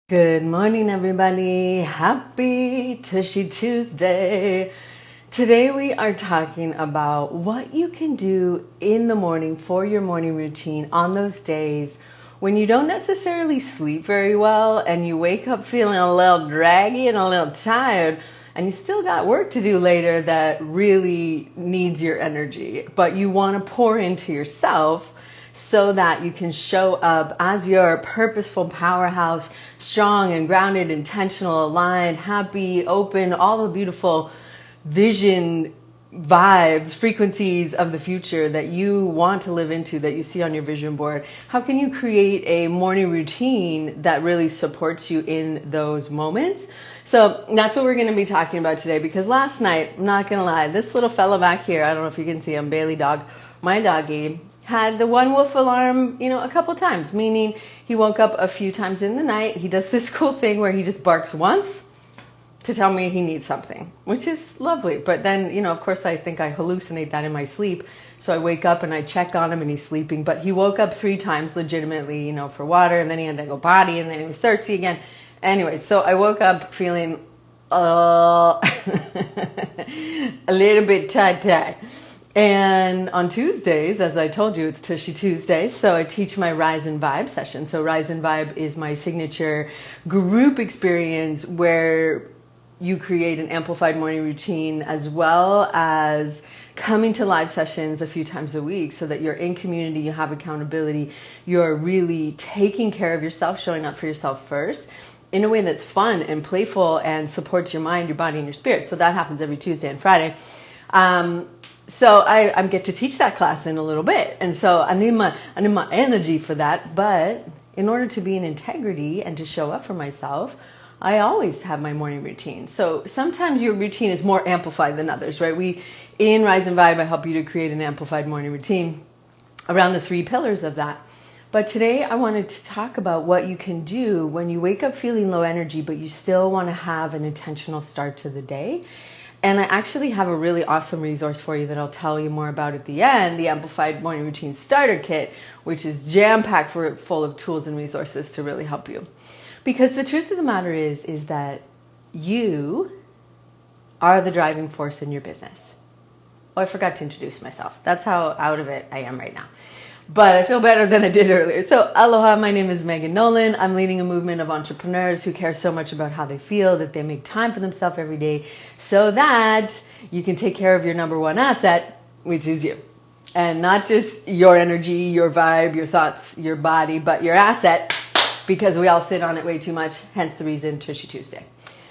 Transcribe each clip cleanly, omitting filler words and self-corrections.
Good morning, everybody. Happy Tushy Tuesday. Today we are talking about what you can do in the morning for your morning routine on those days when you don't necessarily sleep very well and you wake up feeling a little draggy and a little tired and you still got work to do later that really needs your energy, but you want to pour into yourself so that you can show up as your purposeful powerhouse, strong and grounded, intentional, aligned, happy, open, all the beautiful vision, vibes, frequencies of the future that you want to live into, that you see on your vision board. How can you create a morning routine that really supports you in those moments? So that's what we're going to be talking about today, because last night, I'm not going to lie, this little fella back here, I don't know if you can see him, Bailey dog, my doggy, had the one wolf alarm, a couple times, meaning he woke up a few times in the night. He does this cool thing where he just barks once to tell me he needs something, which is lovely. But then, of course, I think I hallucinate that in my sleep. So I wake up and I check on him and he's sleeping. But he woke up 3 times legitimately, for water, and then he had to go potty, and then he was thirsty again. Anyway, so I woke up feeling a little bit tight. And on Tuesdays, as I told you, it's Tushy Tuesdays, so I teach my Rise and Vibe session. So Rise and Vibe is my signature group experience where you create an amplified morning routine, as well as coming to live sessions a few times a week, so that you're in community, you have accountability, you're really taking care of yourself, showing up for yourself first in a way that's fun and playful and supports your mind, your body, and your spirit. So that happens every Tuesday and Friday. So I get to teach that class in a little bit. And so I need my energy for that. But in order to be in integrity and to show up for myself, I always have my morning routine. So sometimes your routine is more amplified than others, right? In Rise and Vibe, I help you to create an amplified morning routine around the 3 pillars of that. But today I wanted to talk about what you can do when you wake up feeling low energy, but you still want to have an intentional start to the day. And I actually have a really awesome resource for you that I'll tell you more about at the end, the Amplified Morning Routine Starter Kit, which is jam-packed full of tools and resources to really help you. Because the truth of the matter is that you are the driving force in your business. Oh, I forgot to introduce myself. That's how out of it I am right now. But I feel better than I did earlier. So aloha, my name is Megan Nolan. I'm leading a movement of entrepreneurs who care so much about how they feel that they make time for themselves every day so that you can take care of your number one asset, which is you. And not just your energy, your vibe, your thoughts, your body, but your asset, because we all sit on it way too much, hence the reason Tushy Tuesday.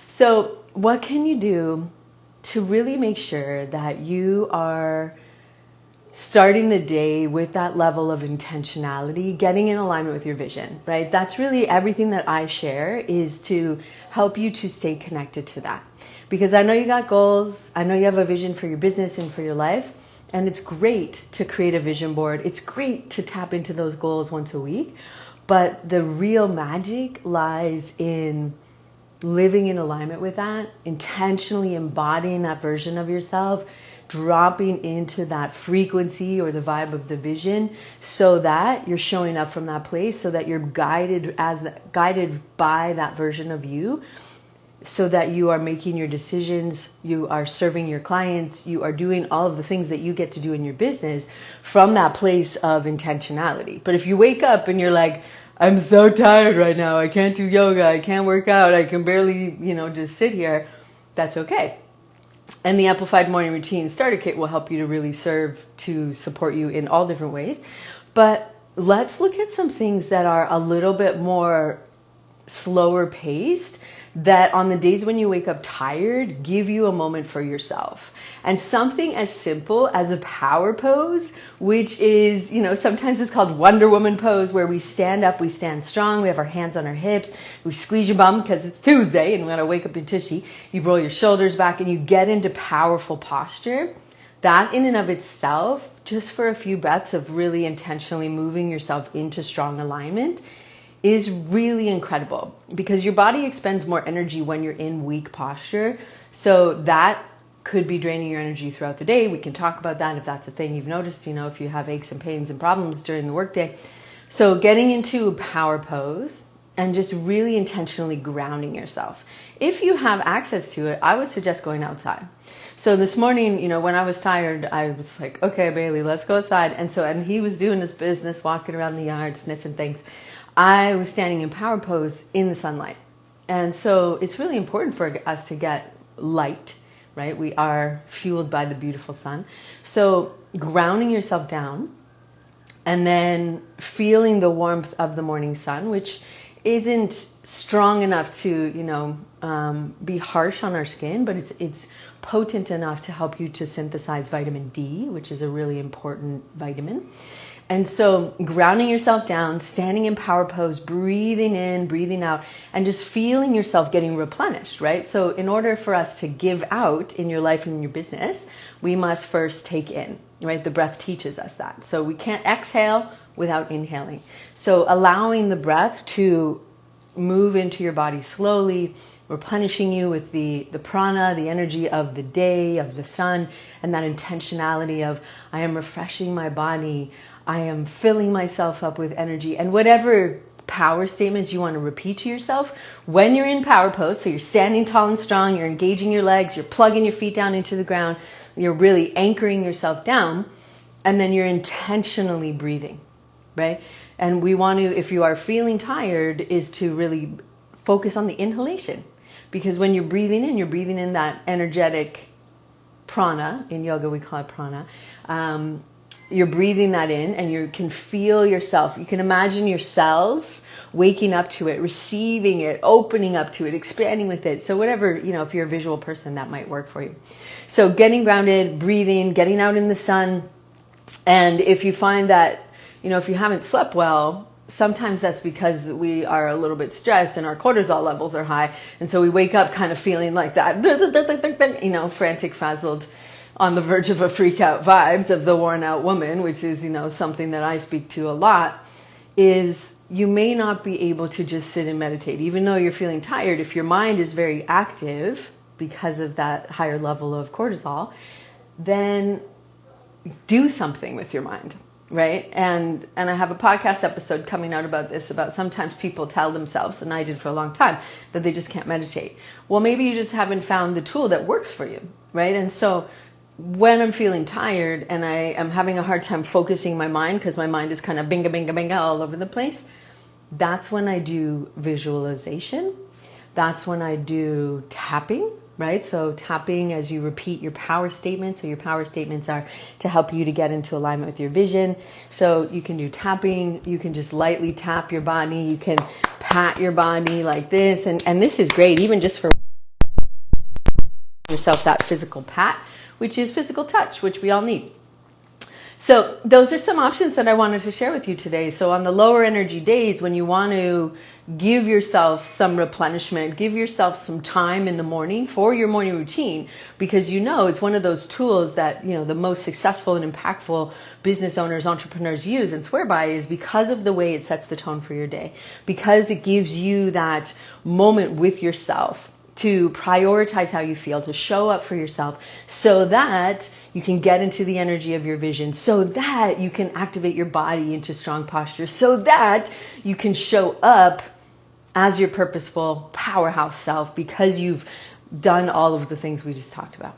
So what can you do to really make sure that you are starting the day with that level of intentionality, getting in alignment with your vision, right? That's really everything that I share, is to help you to stay connected to that. Because I know you got goals. I know you have a vision for your business and for your life. And it's great to create a vision board. It's great to tap into those goals once a week. But the real magic lies in living in alignment with that, intentionally embodying that version of yourself, dropping into that frequency or the vibe of the vision, so that you're showing up from that place, so that you're guided by that version of you, so that you are making your decisions, you are serving your clients, you are doing all of the things that you get to do in your business from that place of intentionality. But if you wake up and you're like, I'm so tired right now, I can't do yoga, I can't work out, I can barely, just sit here, that's okay. And the Amplified Morning Routine Starter Kit will help you to really serve to support you in all different ways. But let's look at some things that are a little bit more slower paced, that on the days when you wake up tired, give you a moment for yourself. And something as simple as a power pose, which is, sometimes it's called Wonder Woman pose, where we stand up, we stand strong, we have our hands on our hips, we squeeze your bum because it's Tuesday and we gotta wake up your tushy. You roll your shoulders back and you get into powerful posture. That in and of itself, just for a few breaths of really intentionally moving yourself into strong alignment, is really incredible, because your body expends more energy when you're in weak posture. So that could be draining your energy throughout the day. We can talk about that if that's a thing you've noticed, if you have aches and pains and problems during the workday. So getting into a power pose and just really intentionally grounding yourself. If you have access to it, I would suggest going outside. So this morning, when I was tired, I was like, okay, Bailey, let's go outside. And he was doing his business, walking around the yard, sniffing things. I was standing in power pose in the sunlight. And so it's really important for us to get light, right? We are fueled by the beautiful sun. So grounding yourself down and then feeling the warmth of the morning sun, which isn't strong enough to, be harsh on our skin, but it's potent enough to help you to synthesize vitamin D, which is a really important vitamin. And so grounding yourself down, standing in power pose, breathing in, breathing out, and just feeling yourself getting replenished, right? So in order for us to give out in your life and in your business, we must first take in, right? The breath teaches us that. So we can't exhale without inhaling. So allowing the breath to move into your body slowly, replenishing you with the prana, the energy of the day, of the sun, and that intentionality of, I am refreshing my body, I am filling myself up with energy, and whatever power statements you want to repeat to yourself when you're in power pose. So you're standing tall and strong, you're engaging your legs, you're plugging your feet down into the ground, you're really anchoring yourself down, and then you're intentionally breathing, right? And we want to, if you are feeling tired, is to really focus on the inhalation. Because when you're breathing in that energetic prana, in yoga we call it prana, you're breathing that in and you can feel yourself. You can imagine your cells waking up to it, receiving it, opening up to it, expanding with it. So whatever, if you're a visual person, that might work for you. So getting grounded, breathing, getting out in the sun. And if you find that, if you haven't slept well, sometimes that's because we are a little bit stressed and our cortisol levels are high. And so we wake up kind of feeling like that, frantic, frazzled, on the verge of a freak out vibes of the worn out woman, which is, something that I speak to a lot, is you may not be able to just sit and meditate. Even though you're feeling tired, if your mind is very active because of that higher level of cortisol, then do something with your mind. Right? And I have a podcast episode coming out about this, about sometimes people tell themselves, and I did for a long time, that they just can't meditate. Well, maybe you just haven't found the tool that works for you, right? And so when I'm feeling tired and I am having a hard time focusing my mind because my mind is kind of binga, binga, binga all over the place, that's when I do visualization. That's when I do tapping, right? So tapping as you repeat your power statements. So your power statements are to help you to get into alignment with your vision. So you can do tapping. You can just lightly tap your body. You can pat your body like this. And this is great, even just for yourself, that physical pat, which is physical touch, which we all need. So those are some options that I wanted to share with you today. So on the lower energy days, when you want to give yourself some replenishment, give yourself some time in the morning for your morning routine, because it's one of those tools that, the most successful and impactful business owners, entrepreneurs use and swear by, is because of the way it sets the tone for your day, because it gives you that moment with yourself to prioritize how you feel, to show up for yourself so that you can get into the energy of your vision, so that you can activate your body into strong posture, so that you can show up as your purposeful powerhouse self because you've done all of the things we just talked about.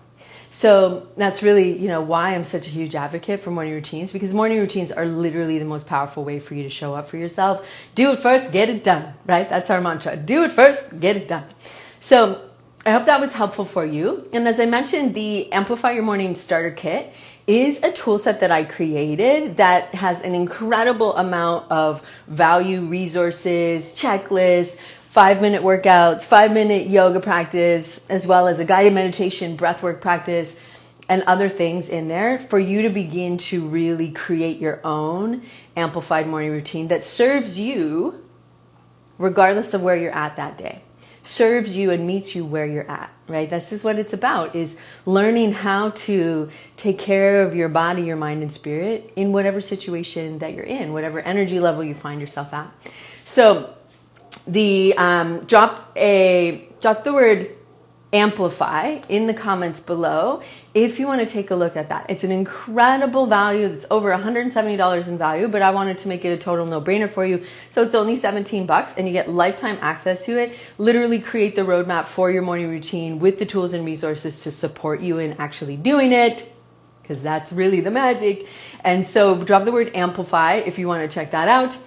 So that's really, why I'm such a huge advocate for morning routines, because morning routines are literally the most powerful way for you to show up for yourself. Do it first, get it done, right? That's our mantra. Do it first, get it done. So I hope that was helpful for you. And as I mentioned, the Amplify Your Morning Starter Kit is a tool set that I created that has an incredible amount of value, resources, checklists, 5-minute workouts, 5-minute yoga practice, as well as a guided meditation, breathwork practice, and other things in there for you to begin to really create your own amplified morning routine that serves you regardless of where you're at that day. Serves you and meets you where you're at, right? This is what it's about, is learning how to take care of your body, your mind, and spirit in whatever situation that you're in, whatever energy level you find yourself at. So the drop the word amplify in the comments below if you want to take a look at that. It's an incredible value. It's over $170 in value, but I wanted to make it a total no-brainer for you. So it's only 17 bucks and you get lifetime access to it. Literally create the roadmap for your morning routine with the tools and resources to support you in actually doing it, because that's really the magic. And so drop the word amplify if you want to check that out.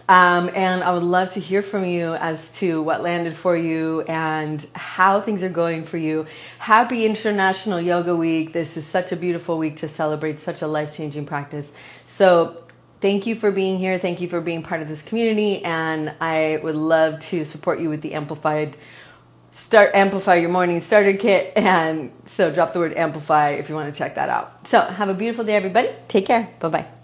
And I would love to hear from you as to what landed for you and how things are going for you. Happy International Yoga Week. This is such a beautiful week to celebrate such a life-changing practice. So thank you for being here. Thank you for being part of this community. And I would love to support you with the Amplify Your Morning Starter Kit. And so drop the word amplify if you want to check that out. So have a beautiful day, everybody. Take care. Bye-bye.